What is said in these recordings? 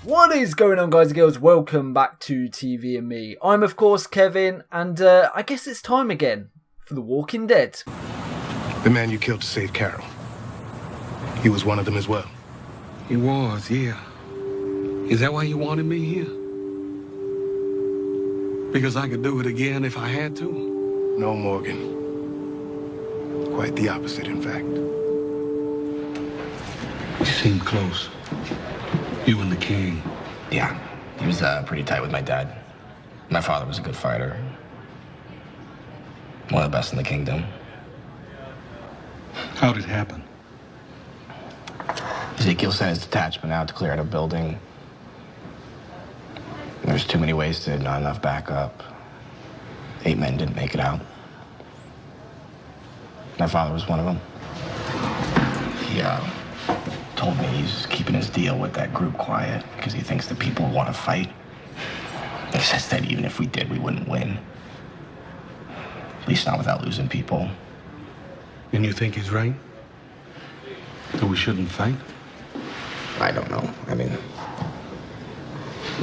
What is going on, guys and girls? Welcome back to TV and Me. I'm, of course, Kevin, and I guess it's time again for The Walking Dead. The man you killed to save Carol. He was one of them as well. He was, yeah. Is that why you wanted me here? Because I could do it again if I had to? No, Morgan. Quite the opposite, in fact. You seem close. You and the king. Yeah, he was pretty tight with my dad. My father was a good fighter. One of the best in the kingdom. How'd it happen? Ezekiel sent his detachment out to clear out a building. There's too many wasted, not enough backup. 8 men didn't make it out. My father was one of them. He told me he's keeping his deal with that group quiet because he thinks the people want to fight. He says that even if we did, we wouldn't win. At least not without losing people. And you think he's right? That we shouldn't fight? I don't know. I mean,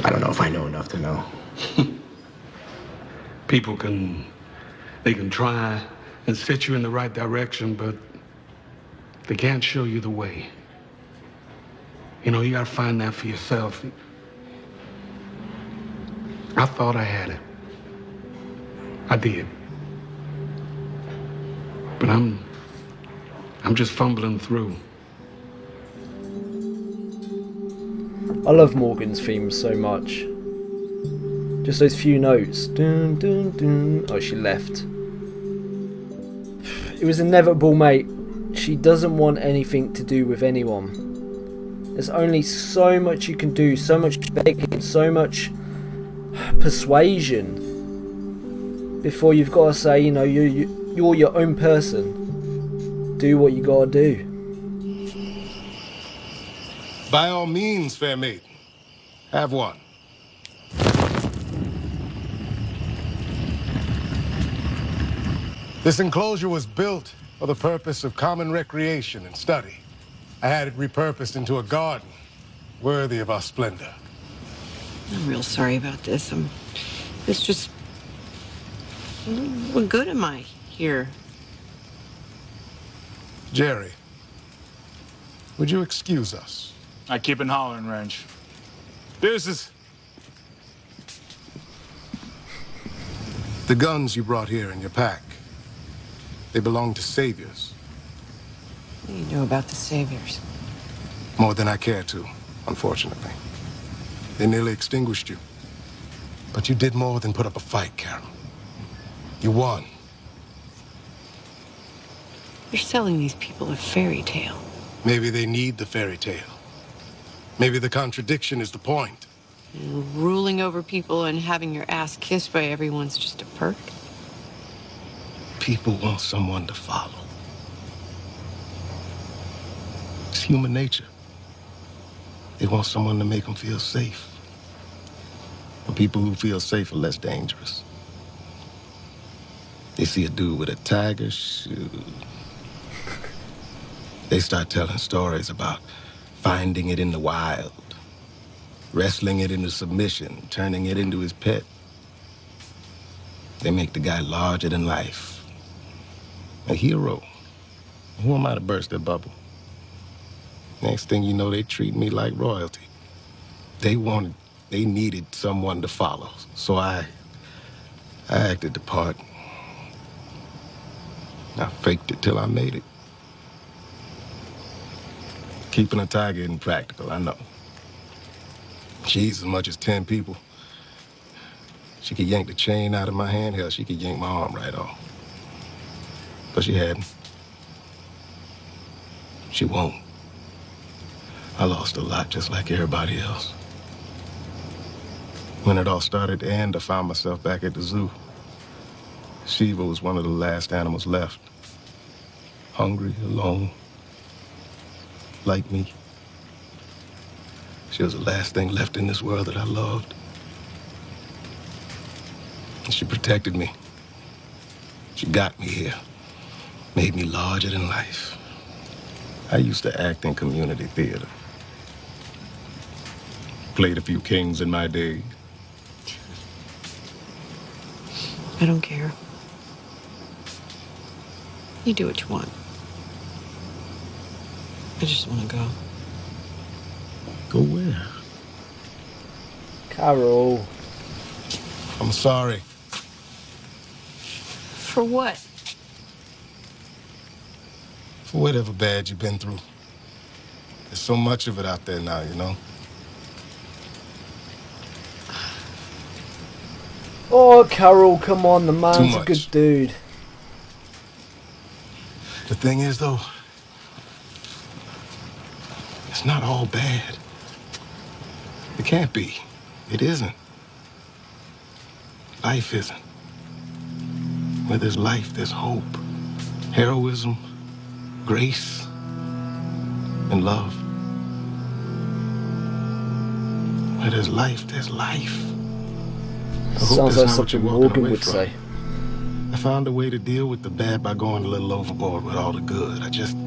I don't know if I know enough to know. People they can try and set you in the right direction, but they can't show you the way. You know, you gotta find that for yourself. I thought I had it. I did. But I'm just fumbling through. I love Morgan's theme so much. Just those few notes. Dun, dun, dun. Oh, she left. It was inevitable, mate. She doesn't want anything to do with anyone. There's only so much you can do, so much begging, so much persuasion before you've got to say, you know, you're your own person. Do what you gotta do. By all means, fair maiden. Have one. This enclosure was built for the purpose of common recreation and study. I had it repurposed into a garden worthy of our splendor. I'm real sorry about this. It's just, what good am I here? Jerry, would you excuse us? I keep in hollering range. Deuces. The guns you brought here in your pack, they belong to saviors. What do you know about the saviors? More than I care to, unfortunately. They nearly extinguished you. But you did more than put up a fight, Carol. You won. You're selling these people a fairy tale. Maybe they need the fairy tale. Maybe the contradiction is the point. And ruling over people and having your ass kissed by everyone's just a perk. People want someone to follow. It's human nature. They want someone to make them feel safe. The people who feel safe are less dangerous. They see a dude with a tiger shoe. They start telling stories about finding it in the wild, wrestling it into submission, turning it into his pet. They make the guy larger than life. A hero. Who am I to burst their bubble? Next thing you know, they treat me like royalty. They needed someone to follow. So I acted the part. I faked it till I made it. Keeping a tiger isn't practical, I know. She's as much as 10 people. She could yank the chain out of my hand. Hell, she could yank my arm right off. But she hadn't. She won't. I lost a lot just like everybody else. When it all started to end, I found myself back at the zoo. Shiva was one of the last animals left. Hungry, alone, like me. She was the last thing left in this world that I loved. And she protected me. She got me here, made me larger than life. I used to act in community theater. Played a few kings in my day. I don't care. You do what you want. I just want to go. Go where? Carol. I'm sorry. For what? For whatever bad you've been through. There's so much of it out there now, you know? Oh, Carol, come on, the man's Too a good much. dude. The thing is, though, it's not all bad. It can't be. It isn't. Life isn't. Where there's life, there's hope. Heroism, grace, and love. Where there's life, there's life. I hope Sounds that's like not what something you're walking Morgan away would from. say. I found a way to deal with the bad by going a little overboard with all the good. I just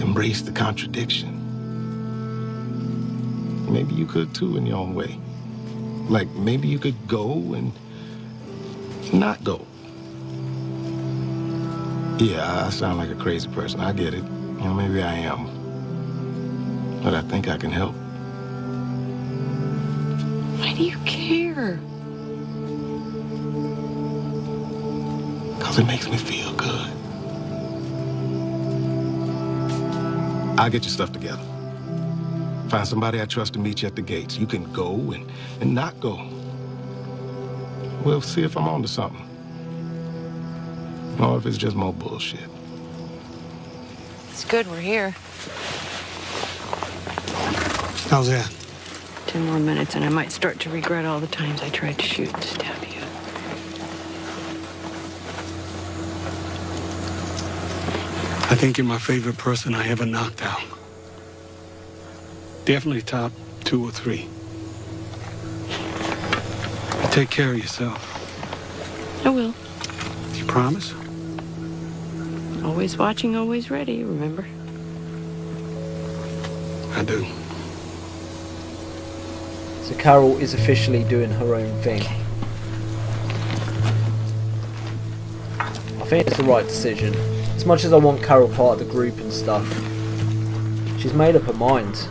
embraced the contradiction. Maybe you could too in your own way. Like maybe you could go and not go. Yeah, I sound like a crazy person. I get it. You know, maybe I am. But I think I can help. Why do you care? Because it makes me feel good. I'll get your stuff together. Find somebody I trust to meet you at the gates. You can go and not go. We'll see if I'm on to something. Or if it's just more bullshit. It's good we're here. How's that? 10 more minutes and I might start to regret all the times I tried to shoot and stab you. I think you're my favorite person I ever knocked out. Definitely top 2 or 3. Take care of yourself. I will. You promise? Always watching, always ready, remember? I do. So Carol is officially doing her own thing. I think it's the right decision. As much as I want Carol part of the group and stuff, she's made up her mind.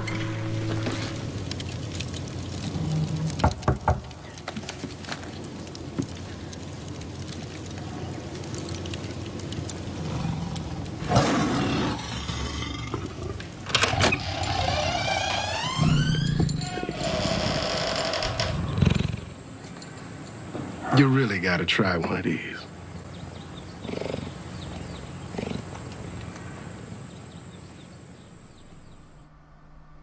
You really gotta try one of these.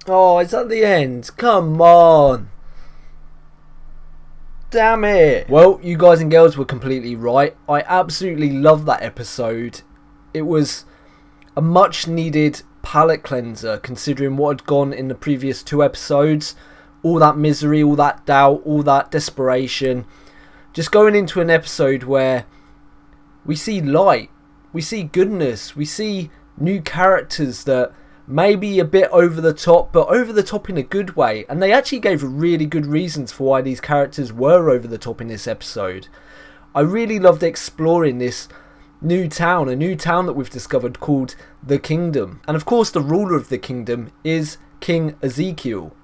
Oh, it's at the end. Come on. Damn it. Well, you guys and girls were completely right. I absolutely love that episode. It was a much needed palate cleanser considering what had gone in the previous 2 episodes. All that misery, all that doubt, all that desperation. Just going into an episode where we see light, we see goodness, we see new characters that may be a bit over the top, but over the top in a good way. And they actually gave really good reasons for why these characters were over the top in this episode. I really loved exploring this new town, a new town that we've discovered called the Kingdom. And of course the ruler of the kingdom is King Ezekiel.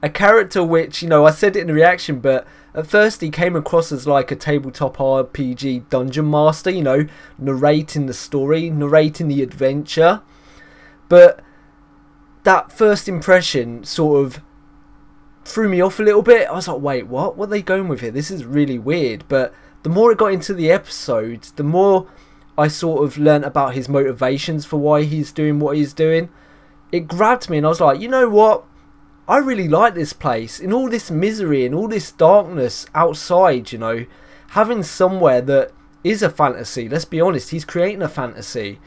A character which, you know, I said it in the reaction, but at first he came across as like a tabletop RPG dungeon master, you know, narrating the story, narrating the adventure. But that first impression sort of threw me off a little bit. I was like, wait, what? What are they going with here? This is really weird. But the more it got into the episode, the more I sort of learnt about his motivations for why he's doing what he's doing. It grabbed me and I was like, you know what? I really like this place. In all this misery and all this darkness outside, you know, having somewhere that is a fantasy, let's be honest, he's creating a fantasy,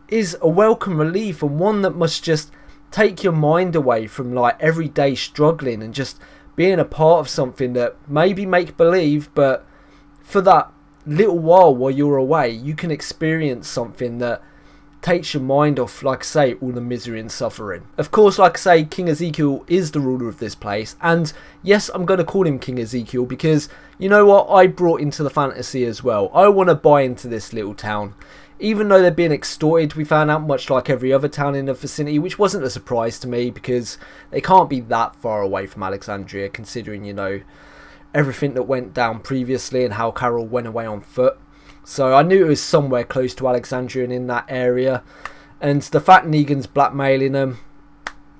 is a welcome relief, and one that must just take your mind away from like everyday struggling and just being a part of something that maybe make believe, but for that little while you're away, you can experience something that takes your mind off, like I say, all the misery and suffering. Of course, like I say, King Ezekiel is the ruler of this place, and yes, I'm going to call him King Ezekiel because, you know what, I brought into the fantasy as well. I want to buy into this little town. Even though they're being extorted, we found out, much like every other town in the vicinity, which wasn't a surprise to me because they can't be that far away from Alexandria, considering, you know, everything that went down previously and how Carol went away on foot. So I knew it was somewhere close to Alexandria and in that area. And the fact Negan's blackmailing them,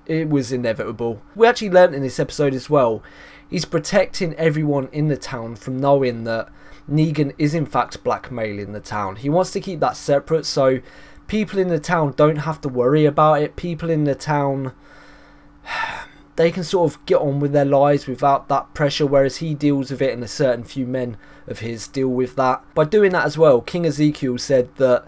it was inevitable. We actually learnt in this episode as well, he's protecting everyone in the town from knowing that Negan is in fact blackmailing the town. He wants to keep that separate so people in the town don't have to worry about it. People in the town, they can sort of get on with their lives without that pressure, whereas he deals with it and a certain few men of his deal with that. By doing that as well, King Ezekiel said that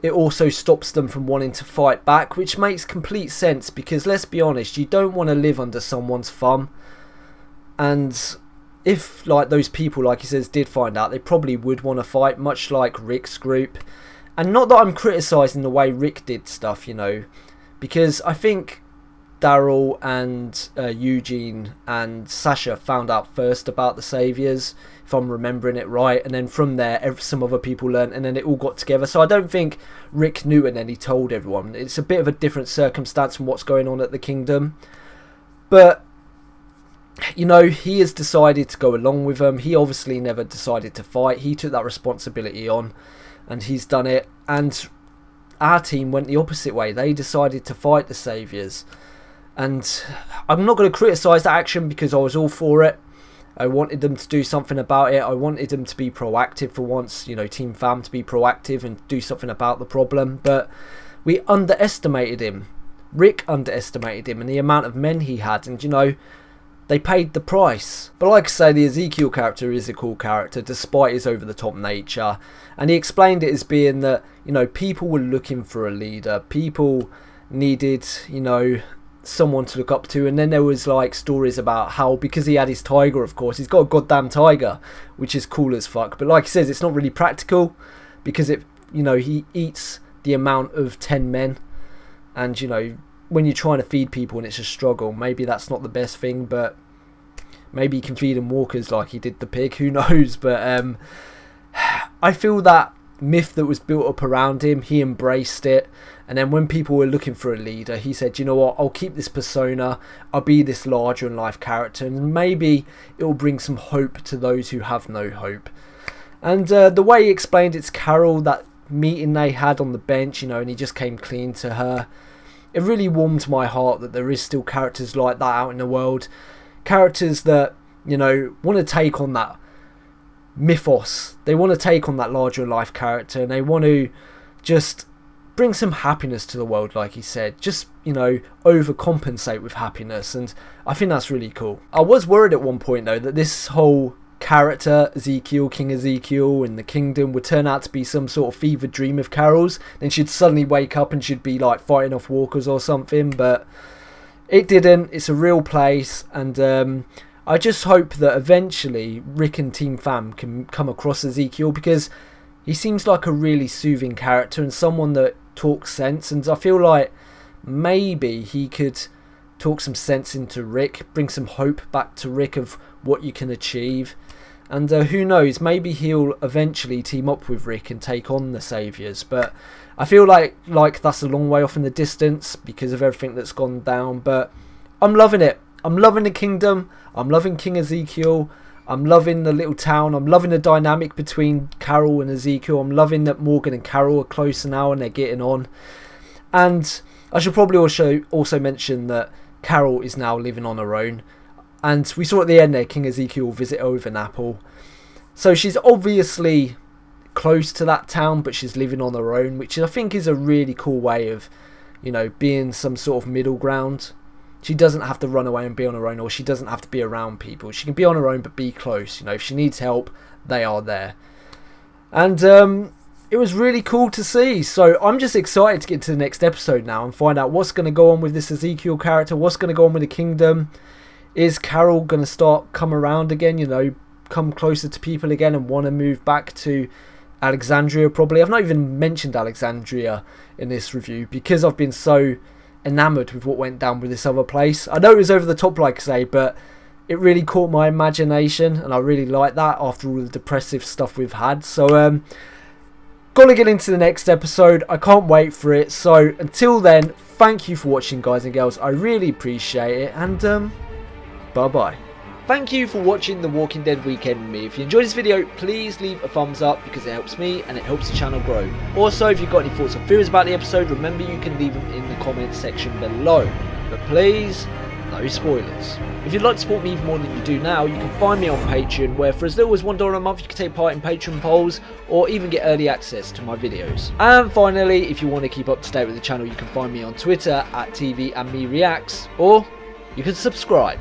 it also stops them from wanting to fight back, which makes complete sense because, let's be honest, you don't want to live under someone's thumb. And if, like, those people, like he says, did find out, they probably would want to fight, much like Rick's group. And not that I'm criticising the way Rick did stuff, you know, because I think Daryl and Eugene and Sasha found out first about the Saviours, if I'm remembering it right, and then from there some other people learned, and then it all got together. So I don't think Rick knew and then he told everyone. It's a bit of a different circumstance from what's going on at the Kingdom, but you know, he has decided to go along with them. He obviously never decided to fight. He took that responsibility on and he's done it, and our team went the opposite way. They decided to fight the Saviours. And I'm not going to criticise that action because I was all for it. I wanted them to do something about it. I wanted them to be proactive for once, you know, Team Fam to be proactive and do something about the problem. But we underestimated him. Rick underestimated him and the amount of men he had. And, you know, they paid the price. But like I say, the Ezekiel character is a cool character despite his over-the-top nature. And he explained it as being that, you know, people were looking for a leader. People needed, you know, someone to look up to. And then there was like stories about how, because he had his tiger, of course, he's got a goddamn tiger, which is cool as fuck. But like he says, it's not really practical because it, you know, he eats the amount of 10 men. And, you know, when you're trying to feed people and it's a struggle, maybe that's not the best thing, but maybe he can feed them walkers like he did the pig, who knows. But I feel that myth that was built up around him, he embraced it, and then when people were looking for a leader, he said, you know what, I'll keep this persona, I'll be this larger in life character, and maybe it will bring some hope to those who have no hope. And the way he explained it's Carol, that meeting they had on the bench, you know, and he just came clean to her, it really warmed my heart that there is still characters like that out in the world. Characters that, you know, want to take on that mythos. They want to take on that larger life character and they want to just bring some happiness to the world, like he said. Just, you know, overcompensate with happiness. And I think that's really cool. I was worried at one point, though, that this whole character, Ezekiel, King Ezekiel in the Kingdom, would turn out to be some sort of fevered dream of Carol's. Then she'd suddenly wake up and she'd be like fighting off walkers or something, but it didn't. It's a real place, and I just hope that eventually Rick and Team Fam can come across Ezekiel, because he seems like a really soothing character and someone that talks sense, and I feel like maybe he could talk some sense into Rick, bring some hope back to Rick of what you can achieve. And who knows, maybe he'll eventually team up with Rick and take on the Saviours. But I feel like that's a long way off in the distance because of everything that's gone down. But I'm loving it. I'm loving the Kingdom. I'm loving King Ezekiel. I'm loving the little town. I'm loving the dynamic between Carol and Ezekiel. I'm loving that Morgan and Carol are closer now and they're getting on. And I should probably also mention that Carol is now living on her own. And we saw at the end there, King Ezekiel visit Overnapple. So she's obviously close to that town, but she's living on her own, which I think is a really cool way of, you know, being some sort of middle ground. She doesn't have to run away and be on her own, or she doesn't have to be around people. She can be on her own, but be close. You know, if she needs help, they are there. And it was really cool to see. So I'm just excited to get to the next episode now and find out what's going to go on with this Ezekiel character, what's going to go on with the Kingdom. Is Carol going to start come around again, you know, come closer to people again and want to move back to Alexandria probably. I've not even mentioned Alexandria in this review because I've been so enamoured with what went down with this other place. I know it was over the top, like I say, but it really caught my imagination, and I really like that after all the depressive stuff we've had. So gotta get into the next episode. I can't wait for it. So until then, thank you for watching, guys and girls. I really appreciate it, and bye bye. Thank you for watching The Walking Dead Weekend with me. If you enjoyed this video, please leave a thumbs up because it helps me and it helps the channel grow. Also, if you've got any thoughts or theories about the episode, remember you can leave them in the comments section below. But please, no spoilers. If you'd like to support me even more than you do now, you can find me on Patreon, where for as little as $1 a month you can take part in Patreon polls or even get early access to my videos. And finally, if you want to keep up to date with the channel, you can find me on Twitter at TVandMeReacts, or you can subscribe.